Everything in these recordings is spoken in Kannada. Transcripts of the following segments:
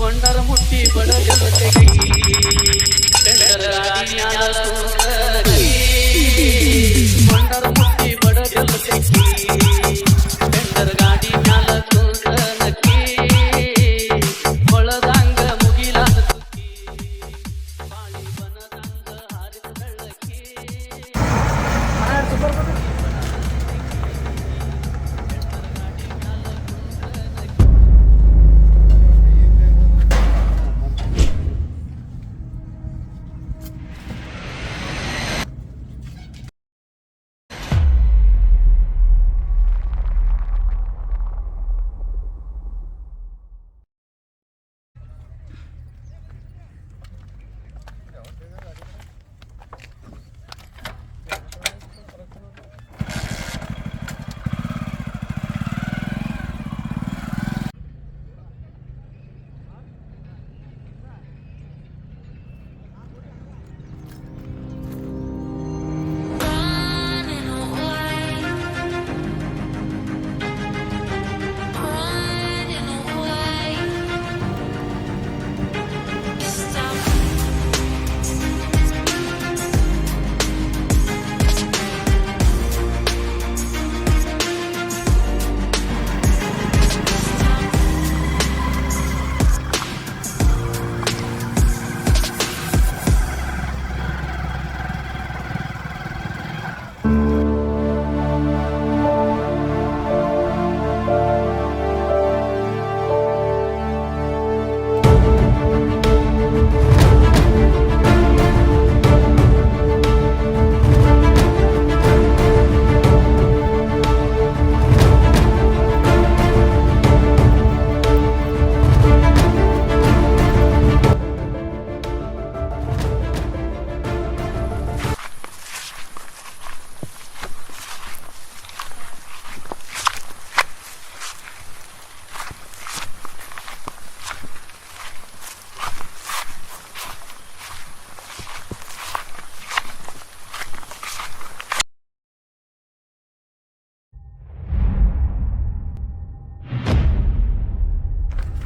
ಬಂಡರ ಮುಟ್ಟಿ ಬಡಗಲತೆಗಿ ಬೆಂಡರಾಡಿಯಾದ ಸುಂದರಿ ಬಂಡರ ಮುಟ್ಟಿ ಬಡಗಲತೆಗಿ ಬೆಂಡರ ಗಾಡಿ ಮ್ಯಾಲ ಕುಂತನಕಿ ಹೊಳದಂಗ ಮುಗಿಲಾದ ತುಕಿ ಬಾಳಿ ಬನದಂಗ ಹಾರಿದ ಬೆಳ್ಳಕಿ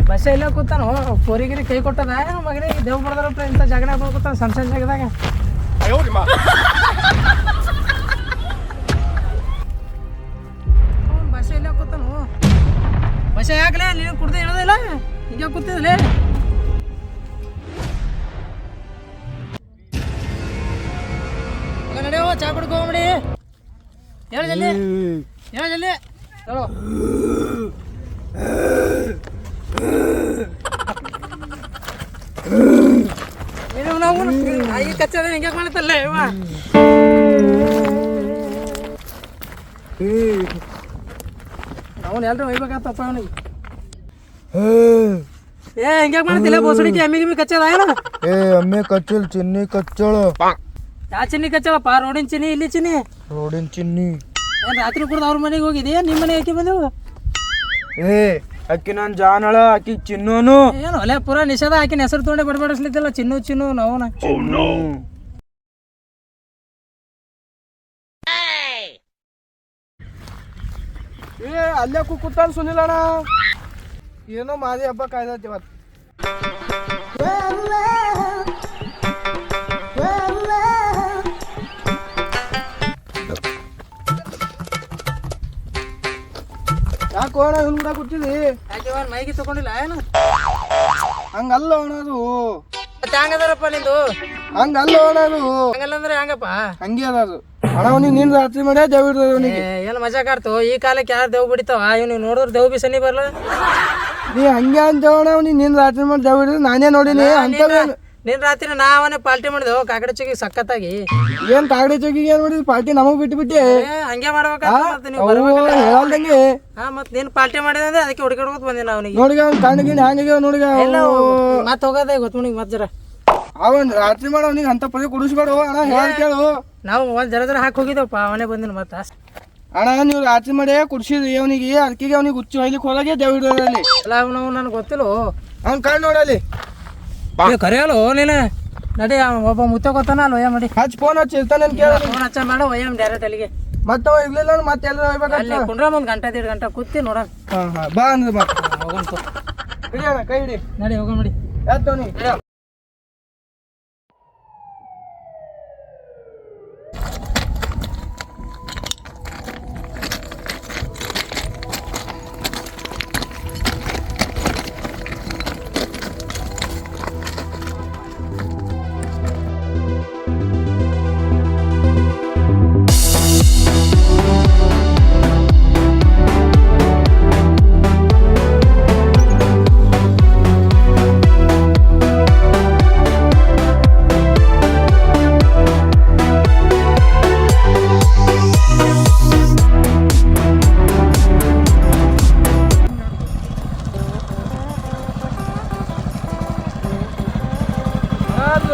ಬಸ್ಸೇ ಇಲ್ಲ ಕೂತಾನು ಪೋರಿಗಿರಿ ಕೈ ಕೊಟ್ಟದ ಮಗನೇ ದೇವ್ ಬರ್ದಾರಪ್ಪ ಇಂಥ ಜಾಗನ ಕೂತಾನ ಸಣ್ಣ ಜಾಗದಾಗ ಬಸ್ಸೇ ಇಲ್ಲ ಕೂತಾನು ಬಸ್ಸೇ ಯಾಕಲೇ ನೀನು ಕುಡ್ದು ಹೇಳೋದಿಲ್ಲ ಈಗ ಕೂತಿದ್ಲೇ ನಡೆಯೋ ಚಾ ಕುಡ್ಕೊಂಬಿಡಿ ಹೇಳು ಜಲ್ದಿ ಹೇಳು ಜಲ್ದಿ ಹೇಳು ನಾವು ಈಗ ಕಚ್ಚದ ಹೆಂಗೆ ಮಾಡ್ತಲ್ಲ ಅವನು ಎಲ್ರು ಒಯ್ಬೇಕಾಗ್ತಪ್ಪ ಅವನಿಗೆ ಏ ಹೆಂಗೆ ಮಾಡ್ತಿಲ್ಲ ಬೋಸಡಿಕೆ ಎಮ್ಮಿ ಗಿಮ್ಮಿ ಕಚ್ಚದ ಏನು ಎಮ್ಮೆ ಕಚ್ಚಲ್ ಚಿನ್ನಿ ಕಚ್ಚಳ ಯಾ ಚಿನ್ನಿ ಕಚ್ಚಳಪ್ಪ ರೋಡಿನ ಚಿನ್ನಿ ಇಲ್ಲಿ ಚಿನ್ನಿ ರೋಡಿನ ಚಿನ್ನಿ ಏನು ರಾತ್ರಿ ಕುಡ್ದು ಅವ್ರ ಮನೆಗೆ ಹೋಗಿದೆಯಾ ನಿಮ್ಮ ಮನೆ ಯಾಕೆ ಬಂದೆವು ಅಕ್ಕಿ ನಾನು ಜಾನಳ ಅಕ್ಕಿ ಚಿನ್ನೋನು ಏನು ಅಲ್ಲೇ ಪೂರಾ ನಿಷೇಧ ಆಕಿನ ಹೆಸರು ತೊಗೊಂಡೆ ಬಡಬಡಿಸ್ಲಿದ್ದಲ್ಲ ಚಿನ್ನು ಚಿನ್ನು ನಾವನ ಅಲ್ಲೇ ಕೂತಾನ ಸುನಿಲಣ್ಣ ಏನೋ ಮಾದಿ ಹಬ್ಬ ಕಾಯ್ದೈತಿ ಇವತ್ತು ಯಾಕೆ ಅಣ್ಣ ಇವ್ನು ಕೂಡ ಕೂತಿದಿ ಯಾಕೆ ಅವ್ನು ಮೈಗೆ ತಗೊಂಡಿಲ್ಲ ಏನು ಹಂಗಲ್ಲ ಅಣ್ಣ ಅದು ಮತ್ತೆ ಹಂಗದಾರಪ್ಪ ನಿಂದು ಹಂಗಲ್ಲ ಅಣ್ಣ ಅದು ಹಂಗಲ್ಲ ಅಂದ್ರೆ ಹಂಗಪ್ಪ ಹಂಗೆ ಅದ ಅದು ಅಣ್ಣ ಅವ್ನಿಗೆ ನೀನು ರಾತ್ರಿ ಮಾಡ್ಯಾ ದೇವ್ ಹಿಡ್ದ ಅವನಿಗೆ ಏನು ಮಜಾ ಕಾಡ್ತು ಈ ಕಾಲಕ್ಕೆ ಯಾರು ದೇವ್ ಬಿಡಿತಾವ ಇವ್ನಿಗೆ ನೋಡಿದ್ರೆ ದೇವ್ ಬಿ ಸನಿ ಬರಲ್ಲ ನೀ ಹಂಗೆ ಅಂತವಣ್ಣ ಅವ್ನಿಗೆ ನೀನು ರಾತ್ರಿ ಮಾಡಿ ದೇವ್ ಹಿಡಿದು ನಾನೇ ನೋಡಿನಿ ಅಂತವೇ ನಿನ್ನ ರಾತ್ರಿ ನಾವನೇ ಪಾರ್ಟಿ ಮಾಡಿದೆವು ಕಾಕಡ ಚುಗಿ ಸಖತ್ತಾಗಿ ಏನ್ ಕಾಗಡಿ ಚೌಕಿಗೆ ಏನ್ ಮಾಡಿದ್ವಿ ಪಾರ್ಟಿ ನಮಗ್ ಬಿಟ್ಟು ಹಂಗೆ ಮಾಡ್ಬೇಕಾಗ್ತದೆ ನೀವು ಹೇಳಂಗೆ ಹಾ ಮತ್ತೆ ನೀನು ಪಾರ್ಟಿ ಮಾಡಿದೆ ಅಂದ್ರೆ ಅದಕ್ಕೆ ಹುಡುಕಾಡ್ಕೊತ ಬಂದಿನ ಅವನಿಗೆ ನೋಡಿಗ ಅವ್ನ ಕಣ್ಣಿಗೆ ಹ್ಯಾಂಗ ನೋಡಿಗ ಎಲ್ಲ ಮತ್ತೆ ಹೋಗೋದೇ ಗೊತ್ತು ನನಗೆ ಮತ್ತೆ ಜರ ಅವನ್ ರಾತ್ರಿ ಮಾಡಿ ಅವನಿಗೆ ಅಂತ ಪದೇ ಕುಡಿಸ್ಬೇಡ ಅಣ್ಣ ಹೇಳ ಕೇಳು ನಾವು ಒಂದು ಜರ ಹಾಕಿ ಹೋಗಿದ್ದೆವಪ್ಪ ಅವನೇ ಬಂದಿನ ಮತ್ತೆ ಅಣ್ಣ ನೀವು ರಾತ್ರಿ ಮಾಡಿ ಕುಡ್ಸಿದ್ರಿ ಅವನಿಗೆ ಅದಕ್ಕೆ ಅವನಿಗೆ ಹುಚ್ಚು ಹೊಯ್ಲಿಕ್ಕೆ ಹೋದಾಗೆ ದೇವ್ ಹಿಡಿದ್ರಲ್ಲಿ ಎಲ್ಲ ಅವನು ನನಗೆ ಗೊತ್ತಿಲ್ಲ ಅವ್ನ ಕಣ್ಣು ನೋಡಲಿ ಕರೆಯಲ್ಲ ನೀನು ನಡಿ ಒಬ್ಬ ಮುತ್ತ ಗೊತ್ತಾನ ಅಲ್ಲಿ ಒಯ್ಯ ಮಾಡಿ ಹಚ್ಚಿ ಫೋನ್ ಹಚ್ಚಿ ಇರ್ತಾನೆ ಕೇಳ ಫೋನ್ ಹಚ್ಚ ಮಾಡು ಒಯ್ಯಮ್ ಡೈರೆಕ್ಟ್ ಅಲ್ಲಿಗೆ ಮತ್ತೆ ಅವ ಇರ್ಲಿಲ್ಲ ಮತ್ತೆ ಎಲ್ಲ ಅಲ್ಲಿ ಕುಂಡ್ರ ಒಂದು ಗಂಟೆ 1.5 ಗಂಟೆ ಕೂತಿ ನೋಡೋಣ ಬಾ ಅಂದ್ರೆ ಬಾ ಹೋಗಂತು ಹಿಡಿಯೋಣ ಕೈ ಹಿಡಿ ನಡಿ ಹೋಗೋಣ ನೋಡಿ. ಎತ್ತವನಿ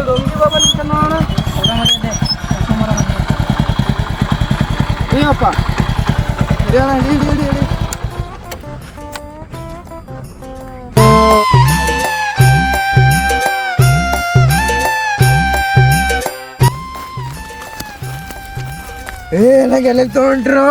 ಡೊಂಗಿ ಬಾಬಾ ನಿಂತ ನೋಡ ಹೋಗೋಣ ನೋಡಿ ಅಲ್ಲೇ ಕರ್ಕೊಂಬರೋಣ ಬನ್ನಿ. ಅಯ್ಯಪ್ಪ ಹಿಡಿಯೋಣ ಹಿಡಿ ಹಿಡಿ ಹಿಡಿ ನಂಗೆ ಎಲ್ಲ ತಗೊಂಡ್ರು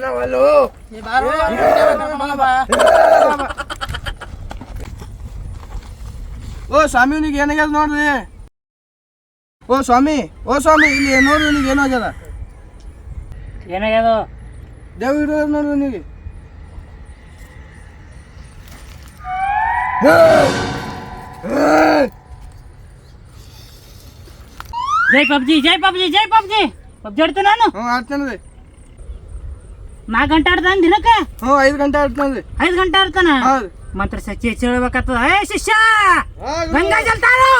ನಾವಲ್ಲೋ ಏ ಬಾರೋ, ಕರ್ಕೊಂಡ್ ಬಾ. ಓ ಸ್ವಾಮಿ ಇವನಿಗೆ ಏನಾಗ್ಯದ ನೋಡ್ರಿ ಓ ಸ್ವಾಮಿ ಇಲ್ಲಿ ನೋಡ್ರಿ ಇವನಿಗೆ ಏನಾಗ್ಯದ ಏನಾಗ್ಯದ? ದೇವ್ ಇರೋದು ನೋಡ್ರಿ ಇವನಿಗೆ ಜೈ ಪಬ್ಜಿ ಜೈ ಪಬ್ಜಿ ಜೈ ಪಬ್ಜಿ ಪಬ್ಜಿ ಆಡ್ತೇನೆ ನಾನು. ಹ್ಞೂ ಆಡ್ತಾನ್ರಿ 4 ಗಂಟೆ ಆಡ್ತಾನ ದಿನಕ್ಕೆ. 5 ಗಂಟೆ ಆಡ್ತಾನ್ರಿ 5 ಗಂಟೆ ಆಡ್ತಾನ. ಹೌದು ಮಂತ್ರ ಸಚ್ಚಿ ಹೆಚ್ಚಿ ಹೇಳ್ಬೇಕಾಗ್ತದ. ಏ ಶಿಷ್ಯ ಗಂಗಾ ಜಲ್ ತಾಳು.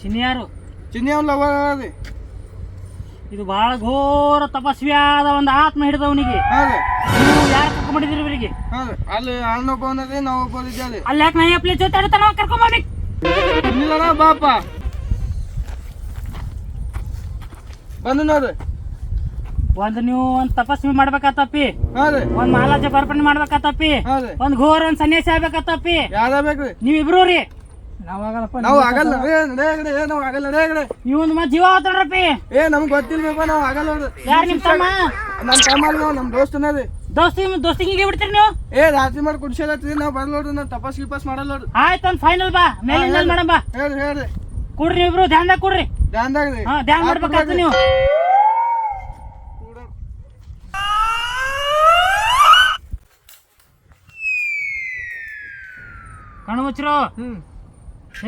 ಚಿನ್ನಿ ಯಾರು? ಚಿನ್ನಿ ಅವ್ನ ಲವರ್ ರೀ ಇದು ಬಹಳ ಘೋರ ತಪಸ್ವಿಯಾದ ಒಂದು ಆತ್ಮ ಹಿಡಿದವನಿಗೆ. ಹೌದು ನೀವು ಯಾರು ಕರ್ಕೊಂಡ್ಬಿಟ್ಟಿದ್ರಿ ಇವರಿಗೆ? ಹೌದು ಅಲ್ಲಿ ಅಣ್ಣೊಬ್ಬ ಅವನರಿ ನಾವು ಒಬ್ಬ ಇದ್ದೇವೆ ಅಲ್ಲಿ ಯಾಕೆ ನಾ ಪ್ಲೇಸ್ ಜೊತೆ ಕರ್ಕೊಂಬರ್ಬೇಕು. ಇನ್ನಿಲ್ಲಣ್ಣ ಬಾಪ ಬಂದು ನೋಡ್ರಿ ನೀವು ಒಂದ್ ತಪಸ್ವಿ ಮಾಡ್ಬೇಕಾತಪ್ಪಿ, ಹೌದ್ರಿ ಒಂದ್ ಮಾಲಾಜ ಬರ್ಪಣೆ ಮಾಡ್ಬೇಕಾತಪ್ಪಿ, ಹೌದ್ರಿ ಒಂದ್ ಘೋರ ಒಂದ್ ಸನ್ಯಾಸಿ ಆಗ್ಬೇಕಾತಪ್ಪಿ. ಯಾವ್ದ ಬೇಕ್ರಿ ನೀವಿಬ್ರು ರೀ. ನಾವು ಆಗಲ್ಲ ನಾವು ಆಗಲ್ಲ ನೀವೊಂದ್ ಮತ್ ಜೀವ ಹೋಗ್ತಾಡ್ರಪ್ಪಿ. ನಮ್ಗೆ ಗೊತ್ತಿಲ್ಬೇಕ ನಾವು ಆಗಲ್ಲ ನೋಡ್ರಿ ಯಾರು ನಿಮ್ ತಮ್ಮ? ನಮ್ಮ ತಮ್ಮ ಅಲ್ರಿ ನಮ್ ದೋಸ್ತನ ರೀ ದೋಸ್ತಿಗೆ ಬಿಡ್ತೀರಿ ನೀವು? ರಾತ್ರಿ ಮಾಡಿ ಕುಡ್ಸಲತ್ರಿ ನಾವು ಬರ್ಲ ನೋಡ್ರಿ ನಾವು ತಪಾಸ್ ಮಾಡಲ್ಲ ನೋಡ್ರಿ ಆಯ್ತು ಒಂದ್ ಫೈನಲ್ ಬಾ ಮೇಲಿಂದ ಮೇಡಮ್ ಬಾ. ಹೇಳ್ರಿ ಕೊಡ್ರಿ ನೀವಿಬ್ರು ಧ್ಯಾನದಾಗ ಕೊಡ್ರಿ. ಧ್ಯಾನ್ದಾಗ ರೀ ಹಾ ಧ್ಯಾನ ಮಾಡ್ಬೇಕಾಗ್ತದೆ ನೀವು. ಕಣ್ಣು ಮುಚ್ಚಿರು.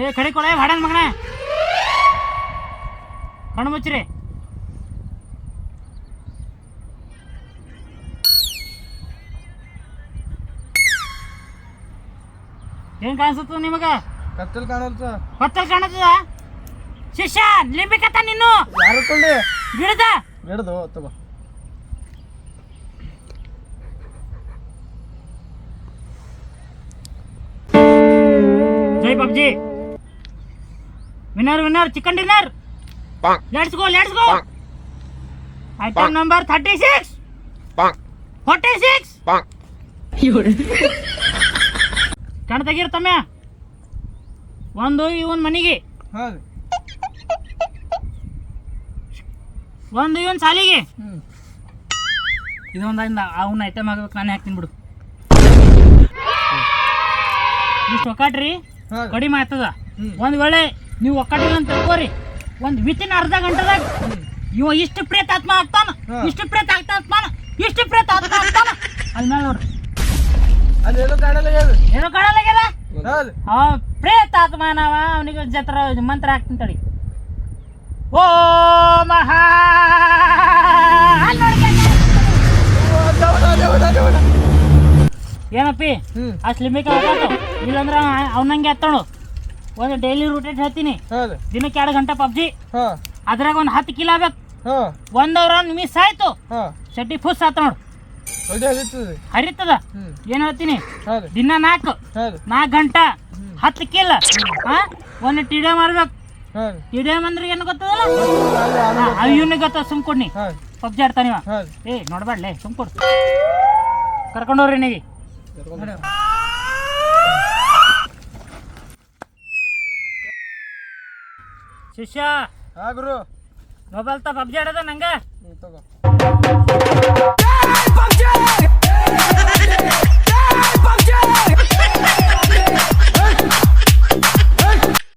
ಏ ಕಡೆ ಕೊಡ ಹಾಡನ್ ಮಗನ. ಕಣ್ಣು ಮುಚ್ಚ್ರಿ. ಏನ್ ಕಾಣಿಸುತ್ತ ನಿಮಗ? ಕತ್ತಲ್ ಕಾಣಲ್ತ ಹೊತ್ತಲ್ ಕಾಣತದ? ಶಿಷ್ಯ ಲಿಂಬಿಕತ್ತ ನಿನ್ನು ಯಾರು ಕೊಳ್ಳಿ ಗಿಡದ ಹಿಡ್ದು ತಗೋ ಜೈ PUBG. Winner chicken dinner. Let's go item number 36 46 ಕಣ ತೆಗಿರ್ತಮ್ಮ. ಒಂದು ಇವನ್ ಮನಿಗೆ, ಹೌದು ಒಂದು ಇವನ್ ಸಾಲಿಗೆ. ಇದೊಂದ ಅವನ ಐಟಮ್ ಆಗ್ಬೇಕು, ನಾನೇ ಹಾಕ್ತೀನಿ ಬಿಡು. ಇಷ್ಟು ಒಕ್ಕಾಟ್ರಿ ಕಡಿಮೆ ಆಗ್ತದ. ಒಂದ್ ವೇಳೆ ನೀವು ಒಕ್ಕಟ್ಟಿಲ್ಲ ಅಂತ ತಿಳ್ಕೋರಿ, ಒಂದ್ ವಿತಿನ್ ಅರ್ಧ ಗಂಟೆದಾಗ ಇವ ಇಷ್ಟು ಪ್ರೇತಾತ್ಮ ಆಗ್ತಾನ, ಇಷ್ಟು ಪ್ರೇತಾತ್ಮ ಆಗ್ತಾನ. ಅದ್ಮೇಲೆ ನೋಡ್ರಿ ಅಲ್ಲಿ ಏನೋ ಕಾಣಲ್ಲ ಏನೋ ಕಾಣಲಾಗ್ಯದ. ಹೌದು ಅವ ಪ್ರೇತಾತ್ಮ ನಾವ ಅವನಿಗೆ ಜತ್ರ ಮಂತ್ರ ಹಾಕ್ತೀನಿ ತಡಿ. ಓ ಮಹಾ ಏನಪ್ಪಿ ಅಷ್ಟು ಲಿಮಿಟ್ ಇಲ್ಲಾಂದ್ರೆ ಅವನಂಗೆ ಎತ್ತೋಣ. ಒಂದು ಡೈಲಿ ರೂಟೇಟ್ ಹೇಳ್ತೀನಿ, ಹೌದು ದಿನಕ್ಕೆ 2 ಗಂಟೆ ಪಬ್ಜಿ. ಅದ್ರಾಗ ಒಂದು 10 ಕಿಲೋ ಆಗ್ಬೇಕು. ಹಾಂ 1 ರೌಂಡ್ ಮಿಸ್ ಆಯ್ತು ಹಾಂ ಚಡ್ಡಿ ಫುಸ್ ಆತ ನೋಡು ಒಳ್ಳೆ ಹರಿತದೆ ಹರಿತದ ಹ್ಞೂ ಏನ್ ಹೇಳ್ತೀನಿ ಹೌದು ದಿನ 4 ಹೌದು 4 ಗಂಟೆ 10 ಕಿಲ್ಲ ಹಾ ಒಂದು ಟಿಡೆ ಮಾಡ್ಬೇಕು ಹೌದು ಟಿಡೆ ಅಂದ್ರೆ ಏನು ಗೊತ್ತದಲ್ಲ ಅಲ್ಲಿ ಇವನಿಗೆ ಗೊತ್ತ ಸುಮ್ಕೊಡ್ನಿ ಹೌದು ಪಬ್ಜಿ ಆಡ್ತಾನಿವ ಹೌದು ಏ ನೋಡ್ಬೇಡ್ಲೆ ಸುಮ್ಕೊಡು ಕರ್ಕೊಂಡವ್ರಿ ನೀಗಿ ಶಿಷ್ಯ ಹಾಂ ಗುರು ಮೊಬೈಲ್ ತ ಪಬ್ಜಿ ಆಡೋದ ನಂಗೆ ತಗೋ